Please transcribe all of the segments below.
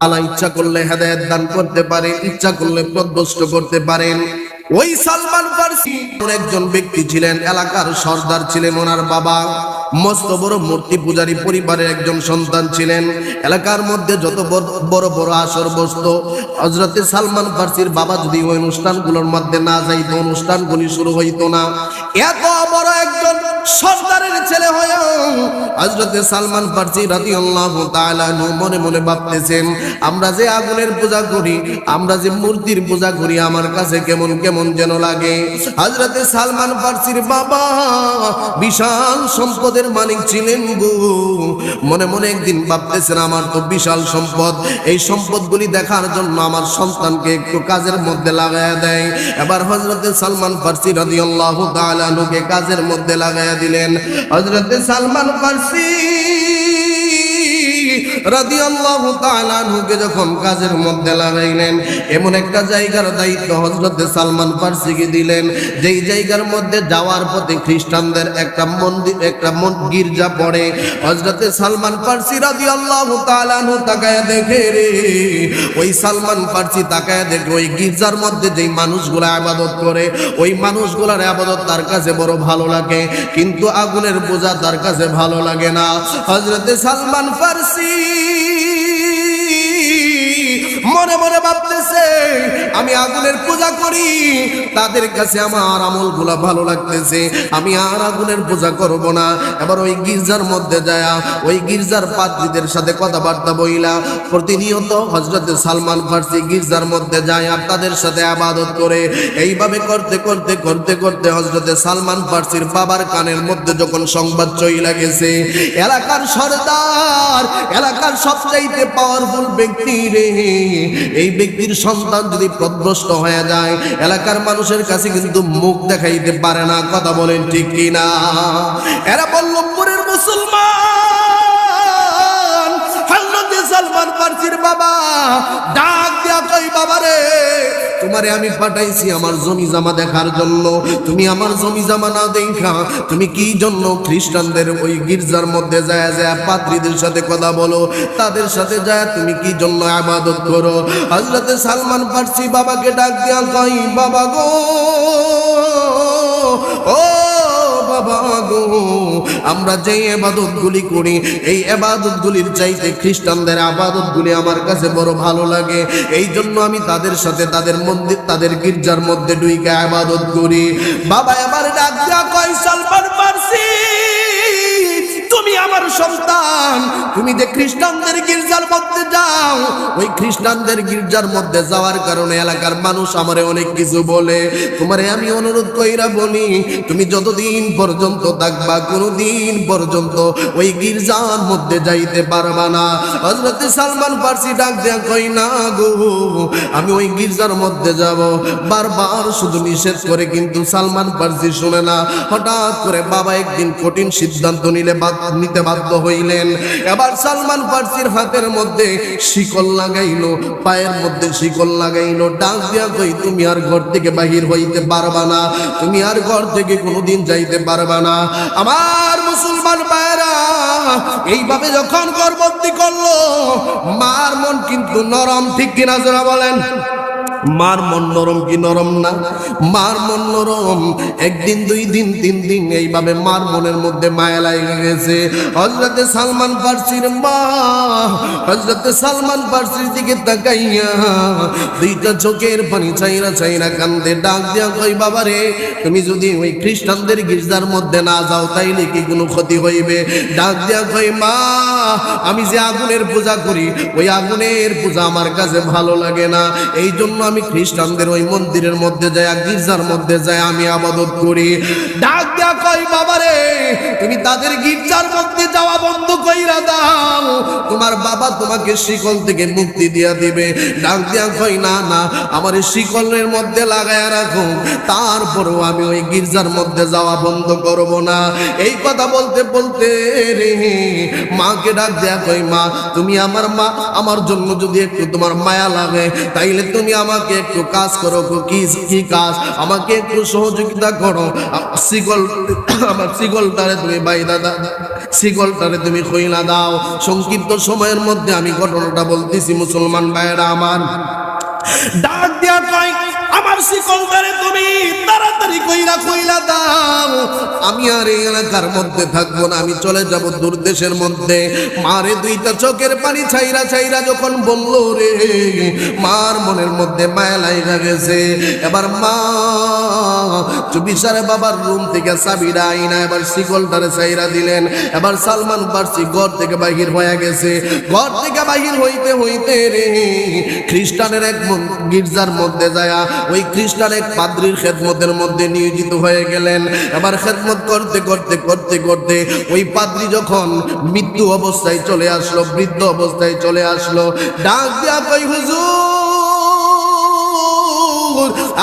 আল্লাহ ইচ্ছা করলে হেদায়েত দান করতে পারে, ইচ্ছা করলে পথভ্রষ্ট করতে পারেন। ওই সালমান ফারসি একজন ব্যক্তি ছিলেন, এলাকার সর্দার ছিলেন। ওনার বাবা মস্ত বড় মূর্তি পূজারী পরিবারের একজন সন্তান ছিলেন। এলাকার মধ্যে যত বড় বড় আসর বসত, হযরতে সালমান ফারসির বাবা যদি ওই অনুষ্ঠানগুলোর মধ্যে না যাইতো, অনুষ্ঠানগুলি শুরু হইতো না। এত বড় একজন সর্দারের ছেলে হয়েও হযরতে সালমান ফারসি রাদিয়াল্লাহু তাআলা মনে মনে ভাবতেছেন, আমরা যে আগুনের পূজা করি, আমরা যে মূর্তির পূজা করি, আমার কাছে কেমন কেমন যেন লাগে। হযরতে সালমান ফারসির বাবা বিশাল সম্পদের মালিক ছিলেন গো। মনে মনে একদিন ভাবতেছেন, আমার তো বিশাল সম্পদ, এই সম্পদগুলি দেখার জন্য আমার সন্তানকে একটু কাজের মধ্যে লাগায়া দেয়। এবার হযরতে সালমান ফারসি রাদিয়াল্লাহু তাআলা নুকে কাজের মধ্যে লাগায়া দিলেন। হযরতে সালমান ফারসি রাদিয়াল্লাহু তাআলা আনহুকে যখন কাজের মধ্যে লাগাইলেন, এমন একটা জায়গার দায়িত্ব হযরতে সালমান ফারসিকে দিলেন, যেই জায়গার মধ্যে যাওয়ার পথে খ্রিস্টানদের একটা মন্দির, একটা গির্জা পড়ে। হযরতে সালমান ফারসি রাদিয়াল্লাহু তাআলা আনহু তাকায়া দেখে রে, ওই সালমান ফারসি তাকায়া দেখে ওই গির্জার মধ্যে যেই মানুষগুলা ইবাদত করে, ওই মানুষগুলার ইবাদত তার কাছে বড় ভালো লাগে, কিন্তু আগুনের পূজা তার কাছে ভালো লাগে না। হযরতে সালমান ফারসি মনে মনে ভাবতেছে, আমি আগুনের পূজা করি, তাদের কাছে আমার আমলগুলা ভালো লাগতেছে, আমি আর আগুনের পূজা করব না। এবার ওই গির্জার মধ্যে যায়, ওই গির্জার পাদ্রীদের সাথে কথাবার্তা বইলা প্রতিনিয়ত হযরতে সালমান ফারসি গির্জার মধ্যে যায় আর তাদের সাথে ইবাদত করে। এইভাবে করতে করতে করতে করতে হযরতে সালমান ফারসির বাবার কানের মধ্যে যখন সংবাদ চইলা গেছে, এলাকার সর্দার, এলাকার সবচাইতে পাওয়ারফুল ব্যক্তি রে, এই ব্যক্তির সন্তান যদি পথভ্রষ্ট হয়ে যায়, এলাকার মানুষের কাছে কিন্তু মুখ দেখাইতে পারে না। কথা বলেন ঠিক কিনা? এরা বল্লভপুরের মুসলমান। হযরতে সালমান ফারসির বাবা ডাক দিয়া কই, বাবা রে, তোমারে আমি পাঠাইছি আমার জমি জামা দেখার জন্য, তুমি আমার জমি জামা না দেখা তুমি কি জন্য খ্রিস্টানদের ওই গির্জার মধ্যে যায় যায় পাদ্রীদের সাথে কথা বলো, তাদের সাথে যায় তুমি কি জন্য ইবাদত করো? হযরতে সালমান ফারসি বাবাকে ডাক দিয়া কই, বাবা গো, ও বাবা গো, আমরা যে ইবাদতগুলি করি, এই ইবাদতগুলির চাইতে খ্রিস্টানদের ইবাদতগুলি আমার কাছে বড় ভালো লাগে, এই জন্য আমি তাদের সাথে তাদের মন্দির, তাদের গির্জার মধ্যে ঢুইকা ইবাদত করি। বাবা এবার ডাক দিয়া কয়, সালমান ফারসি, তুমি আমার সন্তান, তুমি যে খ্রিস্টানদের গির্জার মধ্যে যাও, ওই খ্রিস্টানদের গির্জার মধ্যে যাওয়ার কারণে এলাকার মানুষ আমারে অনেক কিছু বলে। তোমারে আমি অনুরোধ কইরা বলি, তুমি যতদিন পর্যন্ত থাকবা, কোনদিন পর্যন্ত ওই গির্জার মধ্যে যাইতে পারবা না। হযরতে সালমান ফারসি ডাক দেয়া কই, না গো, আমি ওই গির্জার মধ্যে যাব। বারবার শুধু নিষেধ করে, কিন্তু সালমান ফারসি শুনে না। হঠাৎ করে বাবা একদিন কঠিন সিদ্ধান্ত নিতে বাধ্য হইলেন। এবার সালমান ফারসির হাতের মধ্যে শিকল লাগাইলো, পায়ের মধ্যে শিকল লাগাইলো, ডাক দিয়া কই, তুমি আর ঘর থেকে বাহির হইতে পারবা না, তুমি আর ঘর থেকে কোনোদিন যাইতে পারবা না। আমার মুসলমান ভাইরা, এইভাবে যখন গর্ভবতী করলো, মার মন কিন্তু নরম, ঠিক কিনা যারা বলেন? মার মন নরম কি নরম না? মার মন নরম। একদিন, দুই দিন, তিন দিন এইভাবে মার মনের মধ্যে মায়া লাগা গেছে। হযরতে সালমান ফারসির মা হযরতে সালমান ফারসির দিকে তাকাইয়া দুইটা চোখের পানি চাইরা চাইরা কান্দে, ডাক দিয়া কই, বাবা রে, তুমি যদি ওই খ্রিস্টানদের গির্জার মধ্যে না যাও, তাইলে কি কোনো ক্ষতি হইবে? ডাক দিয়া কই, মা, আমি যে আগুনের পূজা করি, ওই আগুনের পূজা আমার কাছে ভালো লাগে না, এই জন্য আমি খ্রিস্টানদের ওই মন্দিরের মধ্যে যাই, গির্জার মধ্যে যাই, আমি ইবাদত করি। ডাক দিয়া কই, বাবা রে, তুমি তাদের গির্জার মধ্যে যাওয়া বন্ধ কইরা দাও, তোমার বাবা তোমাকে শিকল থেকে মুক্তি দিয়া দিবে। ডাক দিয়া কই, না না, আমার শিকলের মধ্যে লাগায়া রাখো, তারপরেও আমি ওই গির্জার মধ্যে যাওয়া বন্ধ করব না। এই কথা বলতে বলতে রে মাকে ডাক দেয়া কই, মা, তুমি আমার মা, আমার জন্য যদি একটু তোমার মায়া লাগে, তাইলে তুমি আমাকে আমাকে একটু কাজ করো। কি কাজ? আমাকে একটু সহযোগিতা করো। আমার শিকলটারে তুমি বাইদা দাও, শিকলটারে তুমি কইলা দাও। সংক্ষিপ্ত সময়ের মধ্যে আমি ঘটনাটা বলতেছি মুসলমান ভাইয়েরা আমার। ডাক দিয়া কয়, আমার শিকলটারে তুমি তাড়াতাড়ি কইলা দাও, আমি আর এই এলাকার মধ্যে থাকবো না, আমি চলে যাব দূর দেশের মধ্যে। মারে দুইটা চোখের পানি ছাইরা ছাইরা যখন বললো রে, মার মনের মধ্যে মায়া লাইগা গেছে। এবার মা চুপিসারে বাবার রুম থেকে চাবিটা আইনা এবার শিকলটারে ছাইরা দিলেন। এবার সালমান ফার্সি ঘর থেকে বাহির হয়ে গেছে। ঘর থেকে বাহির হইতে হইতে রে খ্রিস্টানের এক গির্জার মধ্যে যায় ওই খ্রিস্টান এক পাদ্রীর খেদমতের মধ্যে নিয়োজিত হয়ে গেলেন। এবার খেদমত করতে করতে করতে করতে ওই পাদ্রী যখন মৃত্যু অবস্থায় চলে আসলো, বৃদ্ধ অবস্থায় চলে আসলো, ডাক দিয়া কই, হুজুর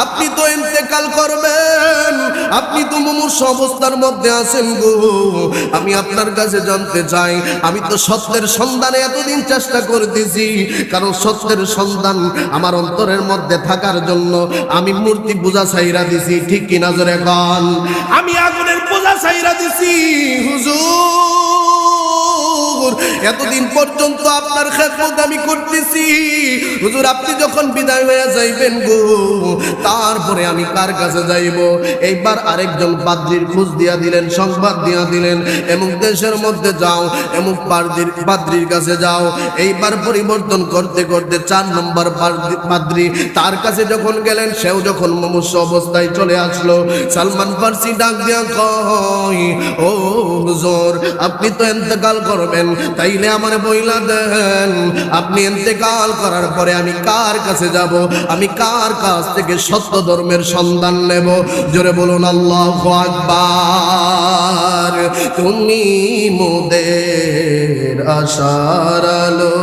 আপনি তো ইন্তেকাল করবেন, আপনি তো মুমূর্ষু অবস্থার মধ্যে আছেন গো। আমি আপনার কাছে জানতে চাই, আমি তো সত্যের সন্ধানে এতদিন চেষ্টা করতেছি, কারণ সত্যের সন্ধান আমার অন্তরের মধ্যে থাকার জন্য আমি মূর্তি পূজা ছাইরা দিছি, ঠিক কিনা জোরে কন? আমি আগুনের পূজা ছাইরা দিছি হুজুর, এতদিন পর্যন্ত আপনার খেদমত আমি করতেছি। হুজুর আপনি যখন বিদায় হয়ে যাইবেন গো, তারপরে আমি কার কাছে যাইব? এইবার আরেকজন পাদ্রীর খোঁজ দিয়া দিলেন, সংবাদ দিয়া দিলেন, এমন দেশের মধ্যে যাও, এমন পাদ্রীর কাছে যাও। এইবার পরিবর্তন করতে করতে 4 নম্বর পাদ্রী, তার কাছে যখন গেলেন, সেও যখন মুমূর্ষু অবস্থায় চলে আসলো। সালমান ফার্সি ডাক দিয়া কয়, ও হুজুর আপনি তো ইন্তেকাল করবেন, তাইলে আমার বইলা দেন, আপনি ইন্তেকাল করার পরে আমি কার কাছে যাব? আমি কার কাছ থেকে সত্য ধর্মের সন্ধান নেব? জোরে বলুন আল্লাহু আকবার। তুমি মোদের আশার আলো,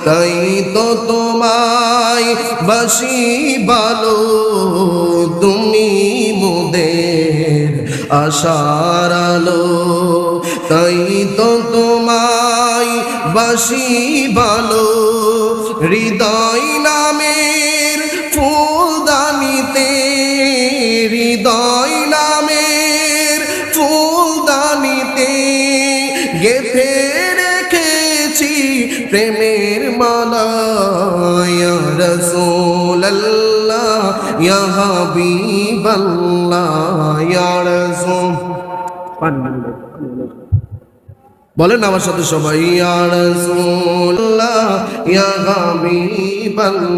তাই তো তোমায় বাসি ভালো, তুমি মোদের আশার আলো, তাই তো তোমায় বাসি ভালো। হৃদয় নামের ফুলদানিতে, হৃদয় নামের ফুলদানিতে গেঁথে রেখেছি প্রেমের মালা। ইয়া রাসূলুল্লাহ ইয়া হাবিবাল্লাহ ইয়া রাসূল, বলেন আমার সাথে সবাই, ইয়া রাসূলুল্লাহ ইয়া হাবিবাল্লাহ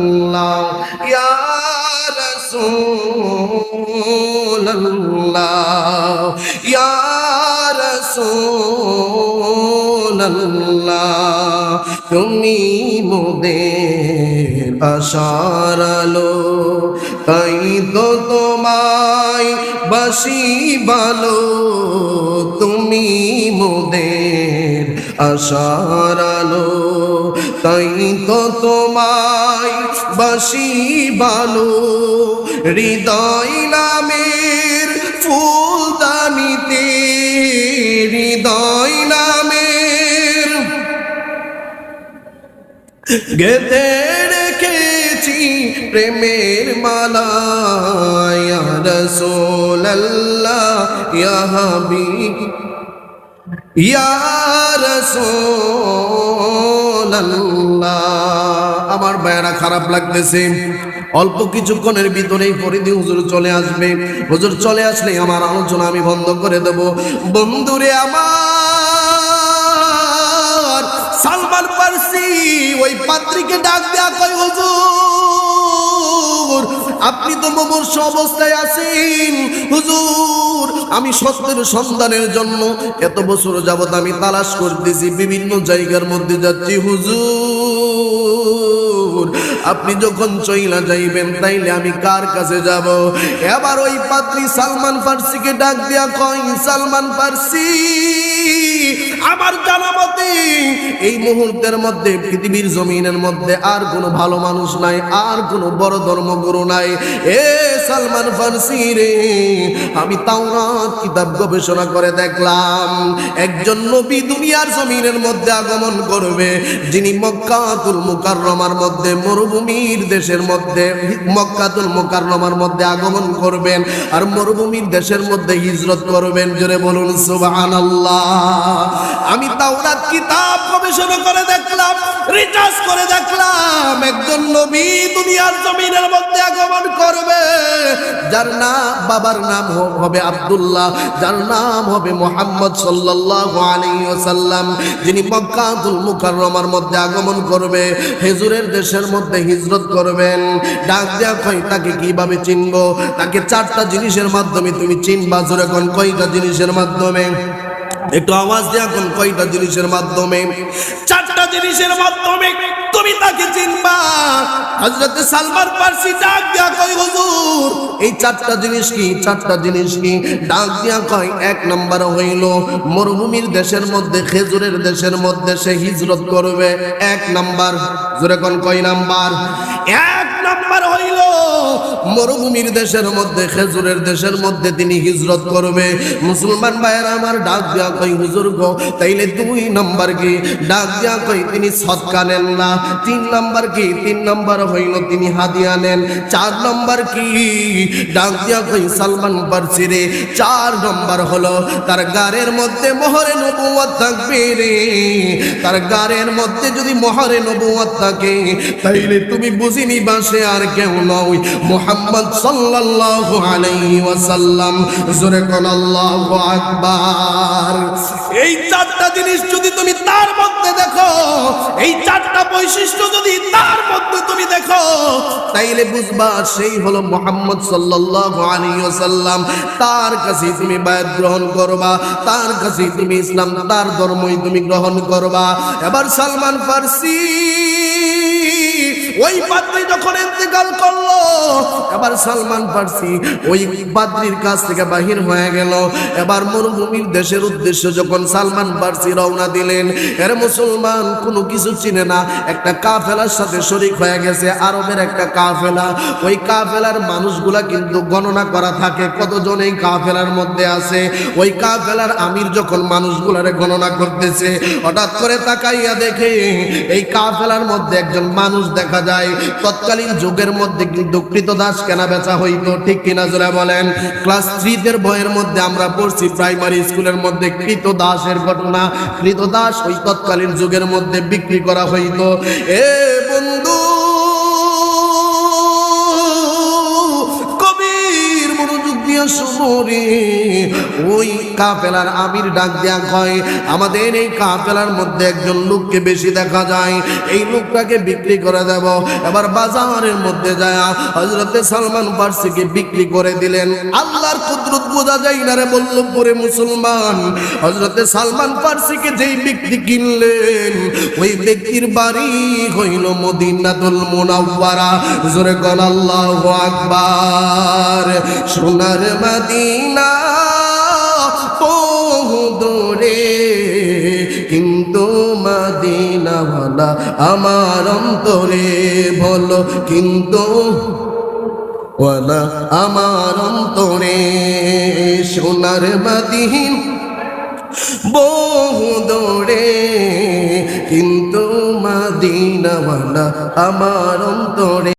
ইয়া রাসূলুল্লাহ ইয়া রাসূলুল্লাহ, তুমি মোদের আশার আলো, তাই তো তোমায় বাসি ভালো, তুমি মোদের আশার আলো, তাই তো তোমায় বাসি ভালো। হৃদয় নামের ফুলদানিতে, হৃদয় নামের গেঁথে রেখেছি প্রেমের মালা। ইয়া রাসূলুল্লাহ ইয়া হাবিব ইয়া রাসূলুল্লাহ। আমার ভাইয়েরা খারাপ লাগতেছে, অল্প কিছুক্ষণের ভিতরেই ফরিদি হুজুর চলে আসবে। হুজুর চলে আসলে আমার আলোচনা আমি বন্ধ করে দেব। বন্ধুরে আমার, সালমান ফার্সি ওই পাত্রীকে ডাক দেয়া কয়, হুজুর আপনি তো মুমূর্ষু অবস্থায় আছেন, হুজুর আমি সত্যের সন্ধানের জন্য এত বছর যাবত আমি তালাশ করতেছি, বিভিন্ন জায়গার মধ্যে যাচ্ছি, হুজুর আপনি যখন চইলা যাইবেন তাইলে আমি কার কাছে যাব? এবার ওই পাত্রী সালমান ফার্সিকে ডাক দিয়া কয়, সালমান ফার্সি আমার জানা মতে এই মুহূর্তের মধ্যে পৃথিবীর জমিনের মধ্যে আর কোনো ভালো মানুষ নাই, আর কোনো বড় ধর্মগুরু নাই। এ সালমান ফার্সি রে, আমি তাওরাত কিতাব গবেষণা করে দেখলাম একজন নবী দুনিয়ার জমিনের মধ্যে আগমন করবে, যিনি মক্কাতুল মুকাররমার মধ্যে মরুভূমি মরুভূমির দেশের মধ্যে মক্কাতুল মুকাররমার মধ্যে আগমন করবেন আর মরুভূমির দেশের মধ্যে হিজরত করবেন। জোরে বলুন সুবহানাল্লাহ। আমি তাওরাত কিতাব গবেষণা করে দেখলাম, রিসার্চ করে দেখলাম, একজন নবী দুনিয়ার জমিনের মধ্যে আগমন করবে যার নাম, বাবার নাম হবে আব্দুল্লাহ, যার নাম হবে মুহাম্মদ সাল্লাল্লাহু আলাইহি ওয়াসাল্লাম, যিনি মক্কাতুল মুকাররমার মধ্যে আগমন করবে, হুজুরের দেশের মধ্যে হিজরত করবেন। ডাক দেয়া কই তাকে কিভাবে চিনবো? তাকে চারটা জিনিসের মাধ্যমে তুমি চিনবা। জোরে কোন কয়টা জিনিসের মাধ্যমে? একটু আওয়াজ দেয়া কোন কয়টা জিনিসের মাধ্যমে? চারটা জিনিসের মাধ্যমে তুমি তাকে চিনবা। হযরত সালমান ফারসি ডাক দেয়া কই হুজুর এই চারটা জিনিস কি? চারটা জিনিস কি? ডাক দেয়া কয় এক নাম্বার হইল মরুভূমির দেশের মধ্যে, খেজুরের দেশের মধ্যে সে হিজরত করবে। এক নাম্বার। জোরে কোন কয় নাম্বার? এক নাম্বার হইল মরুভূমির দেশের মধ্যে, খেজুরের দেশের মধ্যে তিনি হিজরত করবে। মুসলমান ভাইয়েরা আমার, ডাক দেয়া কই হুজুর গো তাইলে দুই নাম্বার কি? ডাক দেয়া কই তিনি সদকা নেন না। তিন নাম্বার কি? তিন নাম্বার হইল তিনি হাদিয়া নেন। চার নাম্বার কি? ডাক দেয়া কই সালমান ফারসি রে চার নাম্বার হলো তার গারের মধ্যে মোহরে নবুয়ত থাকবে রে। তার গারের মধ্যে যদি মোহরে নবুয়ত থাকে তাইলে তুমি বুঝিনি বাসে আর কেউ নয়, মুহাম্মদ সাল্লাল্লাহু আলাইহি ওয়াসাল্লাম। জোরে কোন আল্লাহু আকবার। এই চারটা জিনিস যদি তুমি তার মধ্যে দেখো, এই চারটা বৈশিষ্ট্য যদি তার মধ্যে তুমি দেখো তাইলে বুঝবা সেই হলো মুহাম্মদ সাল্লাল্লাহু আলাইহি ওয়াসাল্লাম। তার কাছে তুমি বায়াত গ্রহণ করবা, তার কাছে তুমি ইসলাম, তার ধর্মই তুমি গ্রহণ করবা। এবার সালমান ফারসি ওই পাদ্রী যখন ইন্তেকাল করলো, এবার সালমান ফারসি ওই পাদ্রীর কাছ থেকে বাহির হয়ে গেল। এবার মরুভূমির দেশের উদ্দেশ্যে যখন সালমান ফারসি রওনা দিলেন, এর মুসলমান কোনো কিছু চিনে না, একটা কাফেলার সাথে শরীক হয়ে গেছে, আরবের একটা কাফেলা। ওই কাফেলার মানুষগুলা কিন্তু গণনা করা থাকে কতজন এই কাফেলার মধ্যে আছে। ওই কাফেলার আমির যখন মানুষগুলারে গণনা করতেছে, হঠাৎ করে তাকাইয়া দেখে এই কাফেলার মধ্যে একজন মানুষ দেখা যায়। তৎকালীন যুগের মধ্যে কিন্তু কৃতদাস কেনা বেচা হইতো, ঠিক কিনা জোরে বলেন? ক্লাস 3 এর বইয়ের মধ্যে আমরা পড়ছি, প্রাইমারি স্কুলের মধ্যে, কৃতদাসের ঘটনা। কৃতদাস ওই তৎকালীন যুগের মধ্যে বিক্রি করা হইতো। এ বন্ধু, কবির মনোযোগ দিয়া শুনো রে। ওই কাফেলার আমির ডাক দেয়া কয় আমাদের এই কাফেলার মধ্যে একজন লোককে বেশি দেখা যায়, এই লোকটাকে বিক্রি করে দেব। এবার বাজারের মধ্যে যায় হযরতে সালমান ফারসিকে বিক্রি করে দিলেন। আল্লাহর কুদরত বোঝা যায় না রে বল্লভপুরে মুসলমান। হযরতে সালমান ফারসিকে যেই ব্যক্তি কিনলেন, ওই ব্যক্তির বাড়ি হইল মদিনাতুল মুনাওয়ারা। জোরে কোন আল্লাহু আকবার। সোনার মদিনা দূরে কিন্তু মদিনাওয়ালা আমার অন্তরে। বলো কিন্তু ওয়ালা আমার অন্তরে। সোনার মদিনা বহু দূরে কিন্তু মদিনাওয়ালা আমার অন্তরে।